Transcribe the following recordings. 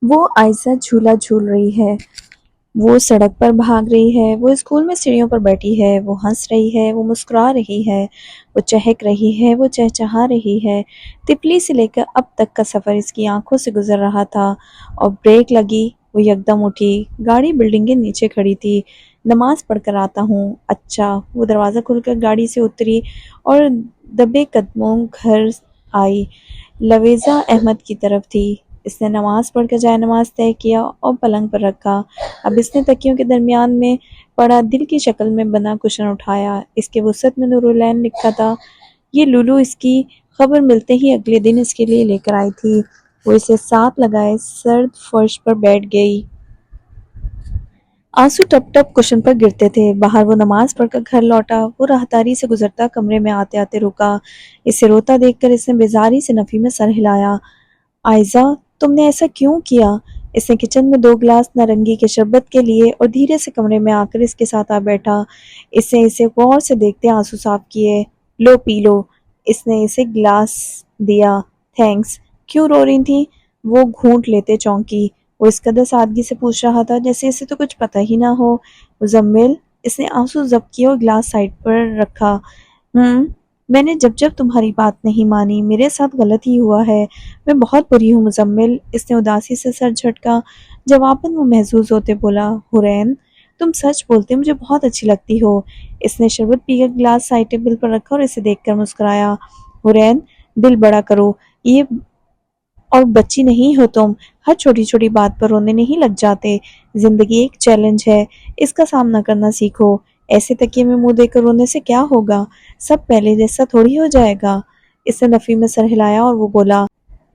وہ آئزہ جھولا جھول رہی ہے، وہ سڑک پر بھاگ رہی ہے، وہ اسکول میں سیڑھیوں پر بیٹھی ہے، وہ ہنس رہی ہے، وہ مسکرا رہی ہے، وہ چہک رہی ہے، وہ چہچہا رہی ہے۔ تپلی سے لے کر اب تک کا سفر اس کی آنکھوں سے گزر رہا تھا، اور بریک لگی، وہ یکدم اٹھی۔ گاڑی بلڈنگ کے نیچے کھڑی تھی۔ نماز پڑھ کر آتا ہوں۔ اچھا۔ وہ دروازہ کھول کر گاڑی سے اتری اور دبے قدموں گھر آئی۔ لویزہ احمد کی طرف تھی۔ اس نے نماز پڑھ کر جائے نماز طے کیا اور پلنگ پر رکھا۔ اب اس نے تکیوں کے درمیان میں پڑا دل کی شکل میں بنا کشن اٹھایا۔ اس کے وسط میں نورالعین لکھا تھا۔ یہ لولو اس کی خبر ملتے ہی اگلے دن اس کے لیے لے کر آئی تھی۔ وہ اسے ساتھ لگائے سرد فرش پر بیٹھ گئی۔ آنسو ٹپ ٹپ کشن پر گرتے تھے۔ باہر وہ نماز پڑھ کر گھر لوٹا۔ وہ راہداری سے گزرتا کمرے میں آتے آتے رکا۔ اسے روتا دیکھ کر اس نے بیزاری سے نفی میں سر ہلایا۔ آئزہ، تم نے ایسا کیوں کیا؟ اس نے کچن میں 2 گلاس نارنگی کے شربت کے لیے اور دھیرے سے کمرے میں آ کر اس کے ساتھ آ بیٹھا۔ اس نے اسے غور سے دیکھتے آنسو صاف کیے۔ لو پی لو۔ اس نے اسے گلاس دیا۔ تھینکس۔ کیوں رو رہی تھی؟ وہ گھونٹ لیتے چونکی۔ وہ اس قدر سادگی سے پوچھ رہا تھا جیسے اسے تو کچھ پتہ ہی نہ ہو۔ مزمل۔ اس نے آنسو ضبط کیے اور گلاس سائڈ پر رکھا۔ میں نے جب تمہاری بات نہیں مانی، میرے ساتھ غلط ہی ہوا ہے، میں بہت بری ہوں مزمل۔ اس نے اداسی سے سر جھٹکا۔ جواباً وہ محظوظ ہوتے بولا، حورین، تم سچ بولتے مجھے بہت اچھی لگتی ہو۔ اس نے شربت پی کر گلاس سائڈ ٹیبل پر رکھا اور اسے دیکھ کر مسکرایا۔ حورین، دل بڑا کرو، یہ اور بچی نہیں ہو تم، ہر چھوٹی چھوٹی بات پر رونے نہیں لگ جاتے۔ زندگی ایک چیلنج ہے، اس کا سامنا کرنا سیکھو۔ ایسے تکیے میں منہ دے کر رونے سے کیا ہوگا؟ سب پہلے جیسا تھوڑی ہو جائے گا۔ اس نے نفی میں سر ہلایا اور وہ بولا،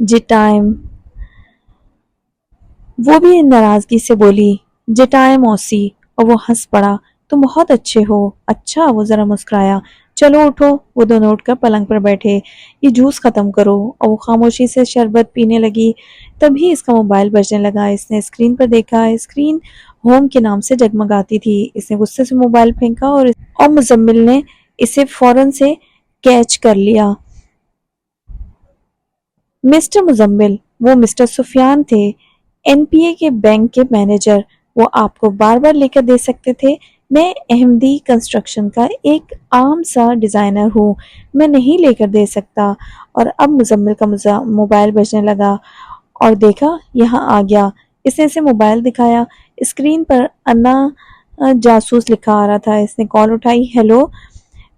جٹائم۔ وہ بھی ناراضگی سے بولی، جٹائم موسی، اور وہ ہنس پڑا۔ تم بہت اچھے ہو۔ اچھا، وہ ذرا مسکرایا۔ چلو اٹھو۔ وہ دونوں اٹھ کر پلنگ پر بیٹھے۔ یہ جوس ختم کرو، اور وہ خاموشی سے شربت پینے لگی۔ تبھی اس کا موبائل بجنے لگا۔ اس نے اسکرین پر دیکھا۔ اسکرین ہوم کے نام سے جگمگاتی تھی۔ اس نے غصے سے موبائل پھینکا اور مزمل نے اسے فوراً سے کیچ کر لیا۔ مسٹر مزمل، وہ مسٹر سفیان تھے، NPA کے بینک کے مینیجر۔ وہ آپ کو بار بار لے کر دے سکتے تھے۔ میں احمدی کنسٹرکشن کا ایک عام سا ڈیزائنر ہوں، میں نہیں لے کر دے سکتا۔ اور اب مزمل کا موبائل بجنے لگا۔ اور دیکھا، یہاں آ گیا۔ اس نے اسے موبائل دکھایا۔ اسکرین پر انا جاسوس لکھا آ رہا تھا۔ اس نے کال اٹھائی۔ ہیلو۔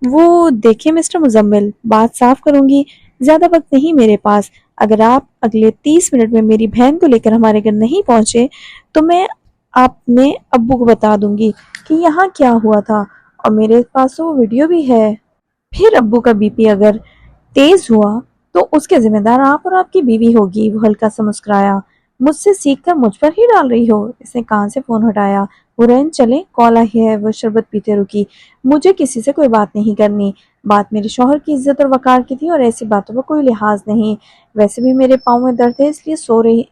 وہ دیکھیں مسٹر مزمل، بات صاف کروں گی، زیادہ وقت نہیں میرے پاس۔ اگر آپ اگلے 30 منٹ میں میری بہن کو لے کر ہمارے گھر نہیں پہنچے تو میں اپنے ابو کو بتا دوں گی کہ یہاں کیا ہوا تھا، اور میرے پاس وہ ویڈیو بھی ہے۔ پھر ابو کا بی پی اگر تیز ہوا تو اس کے ذمہ دار آپ اور آپ کی بیوی ہوگی۔ وہ ہلکا سا مسکرایا۔ مجھ سے سیکھ کر مجھ پر ہی ڈال رہی ہو؟ اس نے کان سے فون ہٹایا۔ حورین چلیں، کال آئی ہے۔ وہ شربت پیتے رکی۔ مجھے کسی سے کوئی بات نہیں کرنی۔ بات میرے شوہر کی عزت اور وقار کی تھی، اور ایسی باتوں پر کوئی لحاظ نہیں۔ ویسے بھی میرے پاؤں میں درد ہے، اس لیے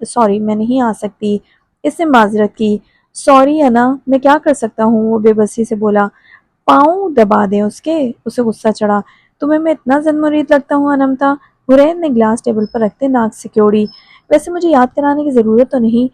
سوری میں نہیں آ سکتی۔ اس نے معذرت کی۔ سوری انا، میں کیا کر سکتا ہوں؟ وہ بے بسی سے بولا۔ پاؤں دبا دیں اس کے۔ اسے غصہ چڑھا۔ تمہیں میں اتنا زن مرید لگتا ہوں انمتا؟ حورین نے گلاس ٹیبل پر رکھتے ناک سے کیوڑی۔ ویسے مجھے یاد کرانے کی ضرورت تو نہیں،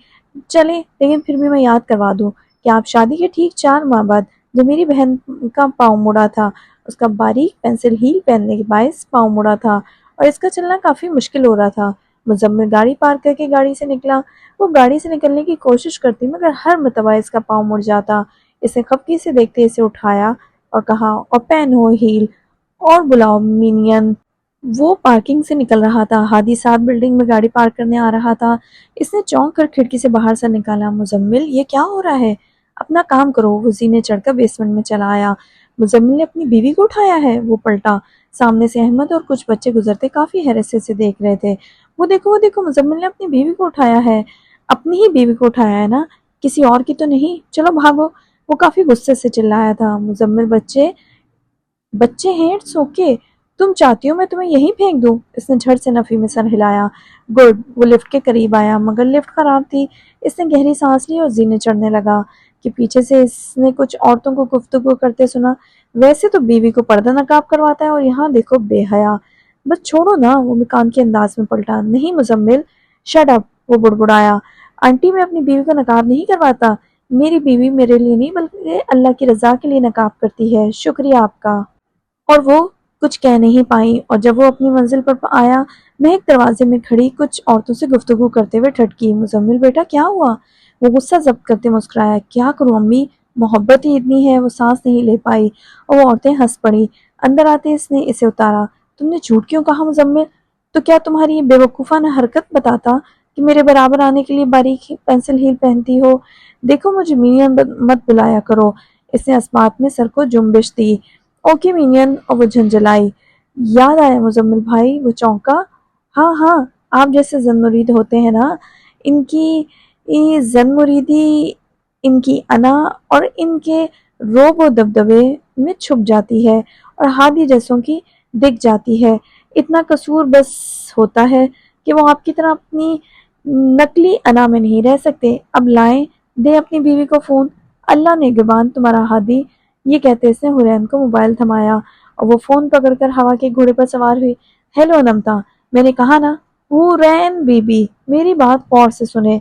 چلیں، لیکن پھر بھی میں یاد کروا دوں کہ آپ شادی کے ٹھیک 4 ماہ بعد جب میری بہن کا پاؤں مڑا تھا، اس کا باریک پینسل ہیل پہننے کے باعث پاؤں مڑا تھا، اور اس کا چلنا کافی مشکل ہو رہا تھا۔ مزمل گاڑی پارک کر کے گاڑی سے نکلا۔ وہ گاڑی سے نکلنے کی کوشش کرتی مگر ہر مرتبہ اس کا پاؤں مڑ جاتا۔ اس نے خفگی سے دیکھتے اسے اٹھایا اور کہا، اور پہنو ہیل اور بلاؤ مینین۔ وہ پارکنگ سے نکل رہا تھا۔ ہادی 7 بلڈنگ میں گاڑی پارک کرنے آ رہا تھا۔ اس نے چونک کر کھڑکی سے باہر سر نکالا۔ مزمل، یہ کیا ہو رہا ہے؟ اپنا کام کرو۔ وہ زینے چڑھ کر بیسمنٹ میں چلا آیا۔ مزمل نے اپنی بیوی کو اٹھایا ہے؟ وہ پلٹا۔ سامنے سے احمد اور کچھ بچے گزرتے کافی حیرت سے دیکھ رہے تھے۔ وہ دیکھو مزمل نے اپنی بیوی کو اٹھایا ہے۔ اپنی ہی بیوی کو اٹھایا ہے نا، کسی اور کی تو نہیں؟ چلو بھاگو۔ وہ کافی غصے سے چلایا تھا۔ مزمل، بچے ہیں، اٹس اوکے، تم چاہتی ہو میں تمہیں یہیں پھینک دوں؟ اس نے جھٹ سے نفی میں سر ہلایا۔ گڈ۔ وہ لفٹ کے قریب آیا مگر لفٹ خراب تھی۔ اس نے گہری سانس لی اور زینے چڑھنے لگا کہ پیچھے سے اس نے کچھ عورتوں کو گفتگو کرتے سنا۔ ویسے تو بیوی کو پردہ نقاب کرواتا ہے، اور یہاں دیکھو بے حیا۔ بس چھوڑو نا۔ وہ مکان کے انداز میں پلٹا۔ نہیں مزمل، شٹ اپ۔ وہ بڑبڑایا۔ آنٹی میں اپنی بیوی کو نقاب نہیں کرواتا، میری بیوی میرے لیے نہیں بلکہ اللہ کی رضا کے لیے نقاب کرتی ہے، شکریہ آپ کا۔ اور وہ کچھ کہہ نہیں پائی، اور جب وہ اپنی منزل پر آیا، مہک دروازے میں کھڑی کچھ عورتوں سے گفتگو کرتے ہوئے ٹھٹکی، مزمل بیٹا کیا ہوا؟ وہ غصہ ضبط کرتے مسکرایا، کیا کروں امی، محبت ہی اتنی ہے۔ وہ سانس نہیں لے پائی اور وہ عورتیں ہنس پڑی۔ اندر آتے اس نے اسے اتارا، تم نے جھوٹ کیوں کہا مزمل؟ تو کیا تمہاری یہ بے وقوفانہ حرکت بتاتا کہ میرے برابر آنے کے لیے باریک پینسل ہیل پہنتی ہو؟ دیکھو مجھے مینین مت بلایا کرو۔ اس نے اسبات میں سر کو جنبش دی۔ اوکے مینین، اور وہ جھنجھلائی۔ یاد آیا مزمل بھائی، وہ چونکا۔ ہاں ہاں، آپ جیسے زن مرید ہوتے ہیں نا، ان کی زن مریدی ان کی انا اور ان کے روب و دبدبے میں چھپ جاتی ہے اور ہادی جیسوں کی دکھ جاتی ہے۔ اتنا قصور بس ہوتا ہے کہ وہ آپ کی طرح اپنی نقلی انا میں نہیں رہ سکتے۔ اب لائیں دے اپنی بیوی کو فون، اللہ نگہبان تمہارا ہادی۔ یہ کہتے اس نے حرین کو موبائل تھمایا اور وہ فون پکڑ کر ہوا کے گھوڑے پر سوار ہوئی۔ ہیلو انمتا، میں نے کہا نا، حرین بی بی میری بات غور سے سنے۔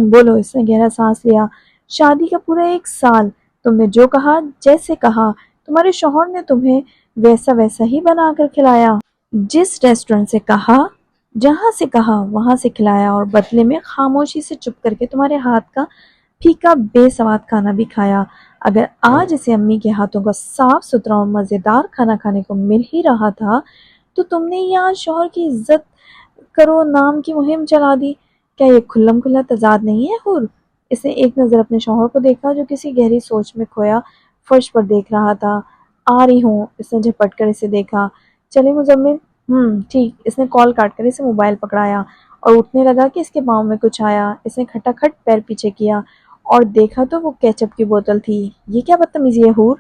بولو، اس نے گہرا سانس لیا۔ شادی کا پورا 1 سال تم نے جو کہا، جیسے کہا، تمہارے شوہر نے تمہیں ویسا ہی بنا کر کھلایا۔ جس ریسٹورنٹ سے کہا، جہاں سے کہا وہاں سے کھلایا، اور بدلے میں خاموشی سے چپ کر کے تمہارے ہاتھ کا پھیکا بے سواد کھانا بھی کھایا۔ اگر آج اسے امی کے ہاتھوں کا صاف ستھرا اور مزیدار کھانا کھانے کو مل ہی رہا تھا تو تم نے یہاں شوہر کی عزت کرو نام کی مہم چلا دی۔ کیا یہ کھلم کھلا تضاد نہیں ہے حور؟ اس نے ایک نظر اپنے شوہر کو دیکھا جو کسی گہری سوچ میں کھویا فرش پر دیکھ رہا تھا۔ آ رہی ہوں، اس نے جھپٹ کر اسے دیکھا۔ چلے مزمل؟ ٹھیک۔ اس نے کال کاٹ کر اسے موبائل پکڑایا اور اٹھنے لگا کہ اس کے پاؤں میں کچھ آیا۔ اس نے کھٹا کھٹ پیر پیچھے کیا اور دیکھا تو وہ کیچپ کی بوتل تھی۔ یہ کیا بدتمیزی ہے حور؟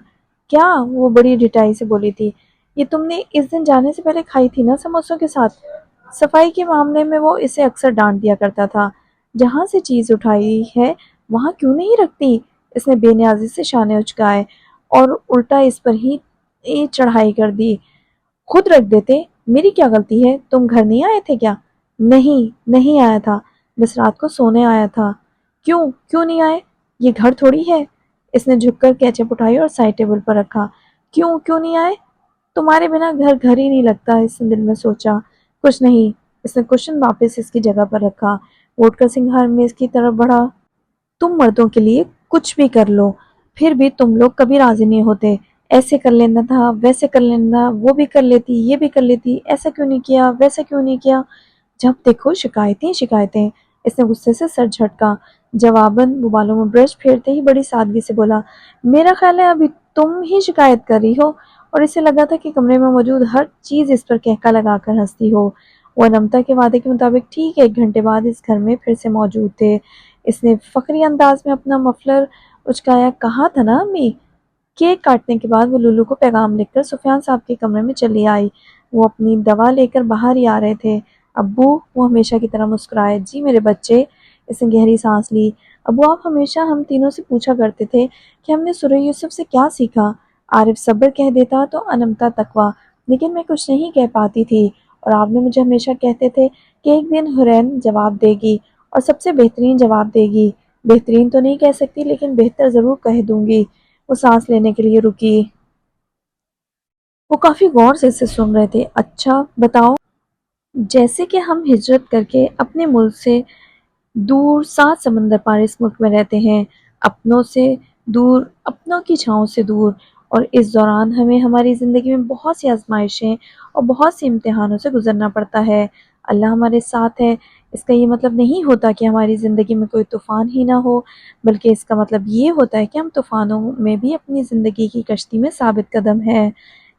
کیا؟ وہ بڑی ڈٹائی سے بولی تھی۔ یہ تم نے اس دن جانے سے پہلے کھائی تھی نا سموسوں کے ساتھ؟ صفائی کے معاملے میں وہ اسے اکثر ڈانٹ دیا کرتا تھا۔ جہاں سے چیز اٹھائی ہے وہاں کیوں نہیں رکھتی؟ اس نے بے نیازی سے شانے اچکائے اور الٹا اس پر ہی چڑھائی کر دی۔ خود رکھ دیتے، میری کیا غلطی ہے؟ تم گھر نہیں آئے تھے کیا؟ نہیں آیا تھا، بس رات کو سونے آیا تھا۔ کیوں نہیں آئے؟ یہ گھر تھوڑی ہے۔ اس نے جھک کر کیچپ اٹھائی اور سائڈ ٹیبل پر رکھا۔ کیوں نہیں آئے؟ تمہارے بنا گھر ہی نہیں لگتا، اس نے دل میں سوچا۔ کچھ نہیں۔ اس نے کوشچن واپس اس کی جگہ پر رکھا، ووٹ کا سنگھار میز کی طرف بڑھا۔ تم مردوں کے لیے کچھ بھی کر لو، پھر بھی تم لوگ کبھی راضی نہیں ہوتے۔ ایسے کر لینا تھا، ویسے کر لینا، وہ بھی کر لیتی، یہ بھی کر لیتی، ایسا کیوں نہیں کیا، ویسا کیوں نہیں کیا، جب دیکھو شکایتیں۔ اس نے غصے سے سر جھٹکا۔ جواباً وہ بالوں میں برش پھیرتے ہی بڑی سادگی سے بولا، میرا خیال ہے ابھی تم ہی شکایت کر رہی ہو۔ اور اسے لگا تھا کہ کمرے میں موجود ہر چیز اس پر کہکا لگا کر ہنستی ہو۔ وہ انمتا کے وعدے کے مطابق ٹھیک 1 گھنٹے بعد اس گھر میں پھر سے موجود تھے۔ اس نے فخری انداز میں اپنا مفلر اچکایا، کہا تھا نا امی۔ کیک کاٹنے کے بعد وہ لولو کو پیغام لکھ کر سفیان صاحب کے کمرے میں چلی آئی۔ وہ اپنی دوا لے کر باہر ہی آ رہے تھے۔ ابو، وہ ہمیشہ کی طرح مسکرائے، جی میرے بچے۔ اس نے گہری سانس لی۔ ابو، آپ ہمیشہ ہم تینوں سے پوچھا کرتے تھے کہ ہم نے سورہ یوسف سے کیا سیکھا؟ عارف صبر کہہ دیتا تو انمتا تقویٰ، لیکن میں کچھ نہیں کہہ پاتی تھی، اور آپ نے مجھے ہمیشہ کہتے تھے کہ ایک دن حرین جواب دے گی، اور سب سے بہترین جواب دے گی۔ بہترین تو نہیں کہہ سکتی، لیکن بہتر ضرور کہہ دوں گی۔ وہ سانس لینے کے لیے رکی۔ وہ کافی غور سے اسے سن رہے تھے۔ اچھا بتاؤ۔ جیسے کہ ہم ہجرت کر کے اپنے ملک سے دور 7 سمندر پار اس ملک میں رہتے ہیں، اپنوں سے دور، اپنوں کی چھاؤں سے دور، اور اس دوران ہمیں ہماری زندگی میں بہت سی آزمائشیں اور بہت سی امتحانوں سے گزرنا پڑتا ہے۔ اللہ ہمارے ساتھ ہے۔ اس کا یہ مطلب نہیں ہوتا کہ ہماری زندگی میں کوئی طوفان ہی نہ ہو، بلکہ اس کا مطلب یہ ہوتا ہے کہ ہم طوفانوں میں بھی اپنی زندگی کی کشتی میں ثابت قدم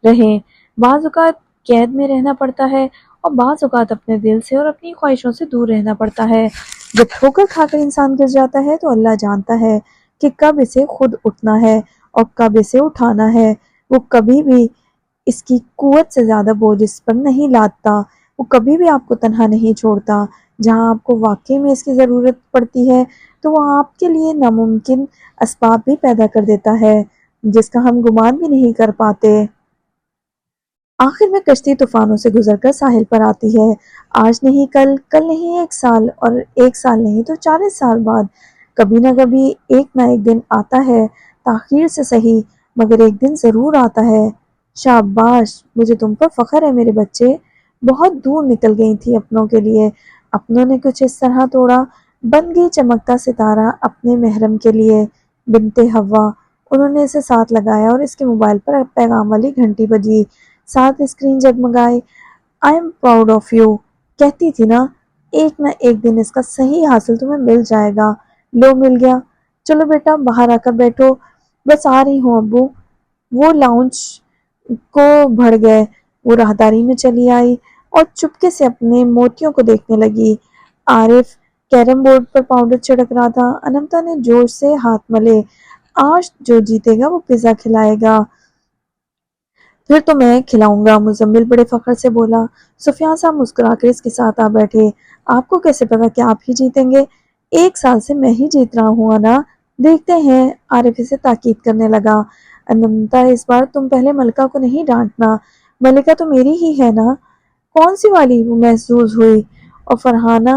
رہیں۔ بعض اوقات قید میں رہنا پڑتا ہے، اور بعض اوقات اپنے دل سے اور اپنی خواہشوں سے دور رہنا پڑتا ہے۔ جب ٹھوکر کھا کر انسان گر جاتا ہے تو اللہ جانتا ہے کہ کب اسے خود اٹھنا ہے اور کب اسے اٹھانا ہے۔ وہ کبھی بھی اس کی قوت سے زیادہ بوجھ اس پر نہیں لادتا۔ وہ کبھی بھی آپ کو تنہا نہیں چھوڑتا۔ جہاں آپ کو واقعی میں اس کی ضرورت پڑتی ہے تو وہ آپ کے لیے ناممکن اسباب بھی پیدا کر دیتا ہے، جس کا ہم گمان بھی نہیں کر پاتے۔ آخر میں کشتی طوفانوں سے گزر کر ساحل پر آتی ہے، آج نہیں کل، کل نہیں 1 سال، اور 1 سال نہیں تو 40 سال بعد۔ کبھی نہ کبھی ایک نہ ایک دن آتا ہے، تاخیر سے صحیح مگر ایک دن ضرور آتا ہے۔ شاباش، مجھے تم پر فخر ہے میرے بچے۔ بہت دور نکل گئی تھی اپنوں کے لیے، اپنوں نے کچھ اس طرح توڑا، بن گئی چمکتا ستارہ اپنے محرم کے لیے۔ بنتے حوا، انہوں نے اسے ساتھ لگایا اور اس کے موبائل پر پیغام والی گھنٹی بجی، ساتھ اسکرین جگمگائی۔ I am proud of you, کہتی تھی نا ایک نہ ایک دن اس کا صحیح حاصل تمہیں مل جائے گا۔ لو مل گیا، چلو بیٹا باہر آ کر بیٹھو۔ بس آ رہی ہوں ابو۔ وہ لاؤنج کو بڑھ گئے، وہ راہداری میں چلی آئی اور چپکے سے اپنے موتیوں کو دیکھنے لگی۔ عارف کیرم بورڈ پر پاؤڈر چھڑک رہا تھا، انمتا نے جوش سے ہاتھ ملے۔ آج جو جیتے گا وہ پیزا کھلائے گا۔ پھر تو میں کھلاؤں گا، مزمل بڑے فخر سے بولا۔ سفیان صاحب مسکرا کر اس کے ساتھ آ بیٹھے۔ آپ کو کیسے پتا کہ آپ ہی جیتیں گے؟ 1 سال سے میں ہی جیت رہا ہوں نا، دیکھتے ہیں۔ عارف اسے تاکید کرنے لگا۔ اننتا، اس بار تم پہلے ملکہ کو نہیں ڈانٹنا، ملکہ تو میری ہی ہے نا۔ کون سی والی؟ وہ محظوظ ہوئی اور فرحانہ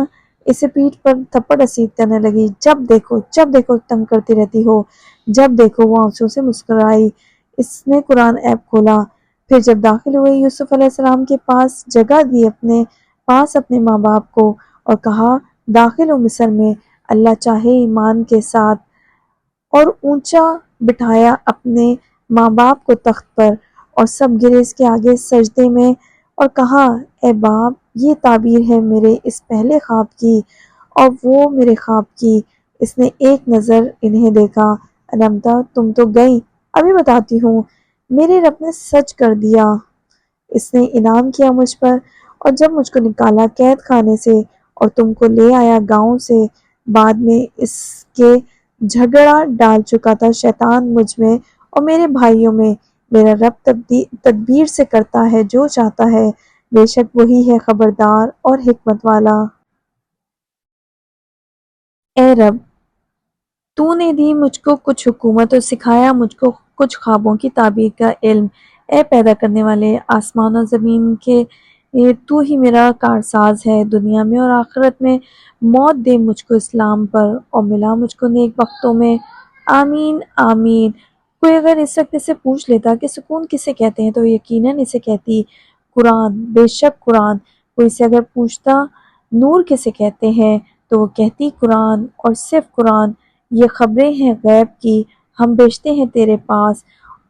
اسے پیٹھ پر تھپڑ رسید کرنے لگی۔ جب دیکھو تنگ کرتی رہتی ہو، جب دیکھو۔ وہ آنسوں سے مسکرائی۔ اس نے قرآن ایپ کھولا، پھر جب داخل ہوئے یوسف علیہ السلام کے پاس جگہ دی اپنے پاس اپنے ماں باپ کو اور کہا داخل ہو مصر میں، اللہ چاہے ایمان کے ساتھ، اور اونچا بٹھایا اپنے ماں باپ کو تخت پر اور سب گرے اس کے آگے سجدے میں اور کہا اے باپ، یہ تعبیر ہے میرے اس پہلے خواب کی اور وہ میرے خواب کی۔ اس نے ایک نظر انہیں دیکھا۔ انمتا، تم تو گئی، ابھی بتاتی ہوں۔ میرے رب نے سچ کر دیا، اس نے انعام کیا مجھ پر، اور جب مجھ کو نکالا قید خانے سے اور تم کو لے آیا گاؤں سے، بعد میں اس کے جھگڑا ڈال چکا تھا شیطان مجھ میں اور میرے بھائیوں میں۔ میرا رب تدبیر سے کرتا ہے جو چاہتا ہے، بے شک وہی ہے خبردار اور حکمت والا۔ اے رب، تو نے دی مجھ کو کچھ حکمت اور سکھایا مجھ کو کچھ خوابوں کی تعبیر کا علم۔ اے پیدا کرنے والے آسمان و زمین کے، تو ہی میرا کارساز ہے دنیا میں اور آخرت میں۔ موت دے مجھ کو اسلام پر اور ملا مجھ کو نیک بختوں میں۔ آمین آمین۔ کوئی اگر اس وقت اسے پوچھ لیتا کہ سکون کسے کہتے ہیں تو یقیناً اسے کہتی قرآن، بے شک قرآن۔ کوئی اسے اگر پوچھتا نور کسے کہتے ہیں تو وہ کہتی قرآن اور صرف قرآن۔ یہ خبریں ہیں غیب کی، ہم بیچتے ہیں تیرے پاس،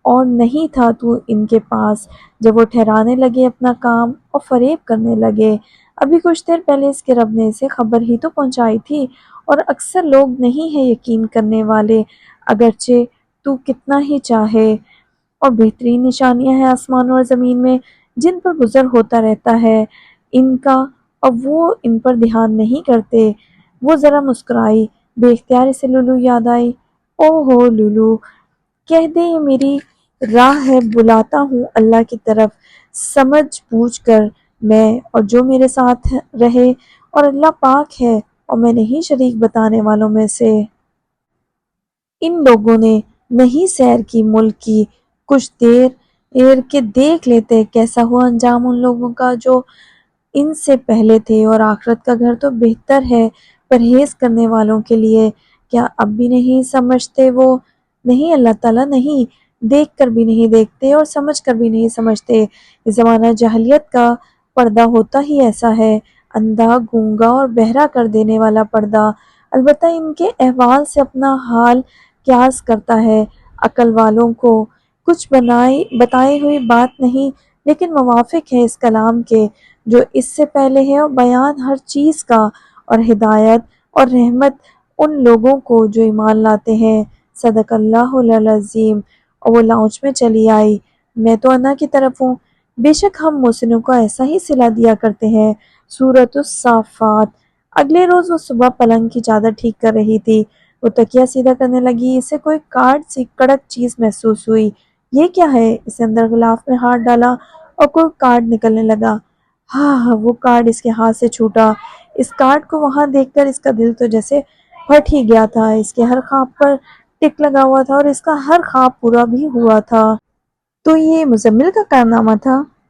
اور نہیں تھا تو ان کے پاس جب وہ ٹھہرانے لگے اپنا کام اور فریب کرنے لگے۔ ابھی کچھ دیر پہلے اس کے رب نے اسے خبر ہی تو پہنچائی تھی، اور اکثر لوگ نہیں ہیں یقین کرنے والے، اگرچہ تو کتنا ہی چاہے۔ اور بہترین نشانیاں ہیں آسمان اور زمین میں جن پر گزر ہوتا رہتا ہے ان کا، اور وہ ان پر دھیان نہیں کرتے۔ وہ ذرا مسکرائی، بے اختیار اسے لولو یاد آئی۔ او ہو لولو، کہہ دے یہ میری راہ ہے، بلاتا ہوں اللہ کی طرف سمجھ بوجھ کر میں، اور جو میرے ساتھ رہے، اور اللہ پاک ہے اور میں نہیں شریک بتانے والوں میں سے۔ ان لوگوں نے نہیں سیر کی ملک کی، کچھ دیر کے دیکھ لیتے کیسا ہوا انجام ان لوگوں کا جو ان سے پہلے تھے، اور آخرت کا گھر تو بہتر ہے پرہیز کرنے والوں کے لیے۔ کیا اب بھی نہیں سمجھتے وہ؟ نہیں اللہ تعالیٰ نہیں، دیکھ کر بھی نہیں دیکھتے اور سمجھ کر بھی نہیں سمجھتے۔ یہ زمانہ جاہلیت کا پردہ ہوتا ہی ایسا ہے، اندھا گونگا اور بہرا کر دینے والا پردہ۔ البتہ ان کے احوال سے اپنا حال قیاس کرتا ہے عقل والوں کو، کچھ بتائے ہوئی بات نہیں لیکن موافق ہے اس کلام کے جو اس سے پہلے ہے، اور بیان ہر چیز کا، اور ہدایت اور رحمت ان لوگوں کو جو ایمان لاتے ہیں۔ صدق اللہ العظیم۔ اور وہ لاؤنج میں چلی آئی۔ میں تو انا کی طرف ہوں، بے شک ہم محسنوں کو ایسا ہی صلہ دیا کرتے ہیں۔ سورۃ الصافات۔ اگلے روز وہ صبح پلنگ کی چادر ٹھیک کر رہی تھی، وہ تکیہ سیدھا کرنے لگی، اسے کوئی کارڈ سی کڑک چیز محسوس ہوئی۔ یہ کیا ہے؟ اسے اندر غلاف میں ہاتھ ڈالا اور کوئی کارڈ نکلنے لگا۔ ہاں، وہ کارڈ اس کے ہاتھ سے چھوٹا۔ اس کارڈ کو وہاں دیکھ کر اس کا دل تو جیسے پھٹ ہی گیا تھا۔ اس کے ہر خواب پر ٹک لگا ہوا تھا اور اس کا ہر خواب پورا بھی ہوا تھا۔ تو یہ مزمل کا کارنامہ تھا؟